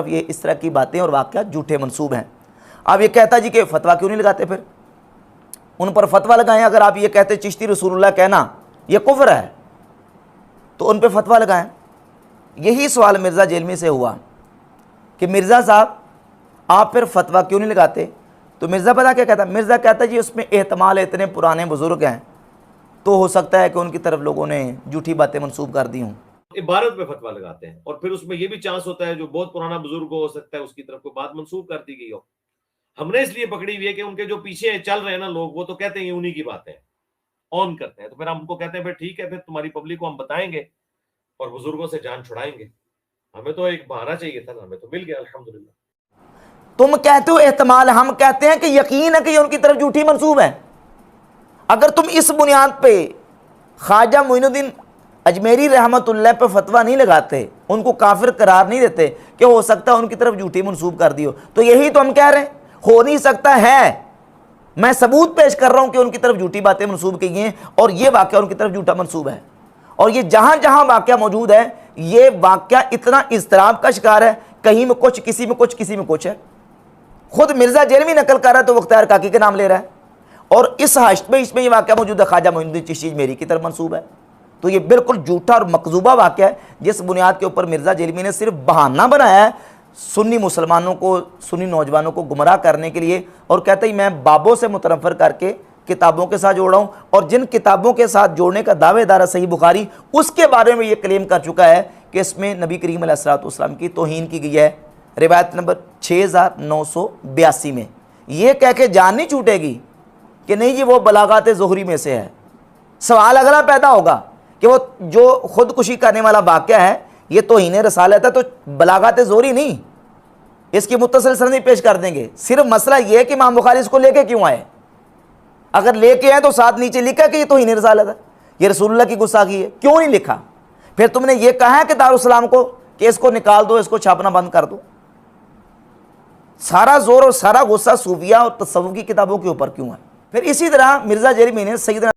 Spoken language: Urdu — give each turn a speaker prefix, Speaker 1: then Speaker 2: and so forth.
Speaker 1: یہ اس طرح کی باتیں اور واقعات جھوٹے منسوب ہیں۔ آپ یہ کہتا جی کہ فتویٰ کیوں نہیں لگاتے، پھر ان پر فتویٰ لگائیں۔ اگر آپ یہ کہتے چشتی رسول اللہ کہنا یہ کفر ہے تو ان پہ فتویٰ لگائیں۔ یہی سوال مرزا جیلمی سے ہوا کہ مرزا صاحب آپ پھر فتویٰ کیوں نہیں لگاتے؟ تو مرزا پتہ کیا کہتا؟ مرزا کہتا جی اس میں احتمال ہے اتنے پرانے بزرگ ہیں تو ہو سکتا ہے کہ ان کی طرف لوگوں نے جھوٹی باتیں منسوب کر دی ہوں۔
Speaker 2: عبارت پہ فتویٰ لگاتے ہیں، اور پھر اس میں یہ بھی چانس ہوتا ہے جو بہت پرانا بزرگ ہو سکتا ہے اس کی طرف کوئی بات منسوب کر دی گئی ہو۔ ہم نے اس لیے پکڑی ہوئی ہے کہ ان کے جو پیچھے چل رہے ہیں نا لوگ، وہ تو کہتے ہیں یہ انہی کی باتیں آن کرتے ہیں، تو پھر ہم کو کہتے ہیں پھر ٹھیک ہے، پھر تمہاری پبلک کو ہم بتائیں گے اور بزرگوں سے جان چھڑائیں گے۔ ہمیں تو ایک بہانہ چاہیے تھا نا، ہمیں تو مل گیا الحمدللہ۔
Speaker 1: تم کہتے ہو احتمال، ہم کہتے ہیں کہ یقین ہے کہ یہ ان کی طرف جھوٹی منسوب ہے۔ اگر تم اس بنیاد پہ خواجہ معین الدین اجمیری رحمۃ اللہ پہ فتویٰ نہیں لگاتے، ان کو کافر قرار نہیں دیتے کہ ہو سکتا ہے ان کی طرف جھوٹی منسوب کر دی ہو، تو یہی تو ہم کہہ رہے ہیں، ہو نہیں سکتا ہے۔ میں ثبوت پیش کر رہا ہوں کہ ان کی طرف جھوٹی باتیں منسوب کی گئی ہیں اور یہ واقعہ ان کی طرف جھوٹا منسوب ہے، اور یہ جہاں جہاں واقعہ موجود ہے یہ واقعہ اتنا اضطراب کا شکار ہے، کہیں میں کچھ، کسی میں کچھ، کسی میں کچھ ہے۔ خود مرزا جیلمی نقل کر رہا ہے تو مختار کاکی کے نام لے رہا ہے، اور اس حاشت میں اس میں یہ واقعہ موجود ہے خواجہ معین الدین چشتی اجمیری کی طرف منسوب ہے۔ تو یہ بالکل جھوٹا اور مکذوبہ واقعہ ہے جس بنیاد کے اوپر مرزا جیلمی نے صرف بہانہ بنایا ہے سنی مسلمانوں کو، سنی نوجوانوں کو گمراہ کرنے کے لیے، اور کہتا ہے میں بابوں سے متنفر کر کے کتابوں کے ساتھ جوڑ رہا ہوں، اور جن کتابوں کے ساتھ جوڑنے کا دعوے دار ہے صحیح بخاری، اس کے بارے میں یہ کلیم کر چکا ہے کہ اس میں نبی کریم علیہ الصلوۃ والسلام کی توہین کی گئی ہے، روایت نمبر 6982 میں۔ یہ کہہ کے جان نہیں چھوٹے گی کہ نہیں جی وہ بلاغات زہری میں سے ہے۔ سوال اگلا پیدا ہوگا کہ وہ جو خودکشی کرنے والا واقعہ ہے یہ توہین رسالت ہے تو بلاغات زہری نہیں، اس کی متصل سند پیش کر دیں گے۔ صرف مسئلہ یہ ہے کہ امام بخاری اس کو لے کے کیوں آئے؟ اگر لے کے آئے تو ساتھ نیچے لکھا کہ یہ توہین رسالت ہے، یہ رسول اللہ کی گستاخی ہے، کیوں نہیں لکھا؟ پھر تم نے یہ کہا ہے کہ دارالسلام کو کہ اس کو نکال دو، اس کو چھاپنا بند کر دو۔ سارا زور اور سارا غصہ صوفیہ اور تصوف کی کتابوں کے اوپر کیوں ہے؟ پھر اسی طرح مرزا جیلمی نے سیدنا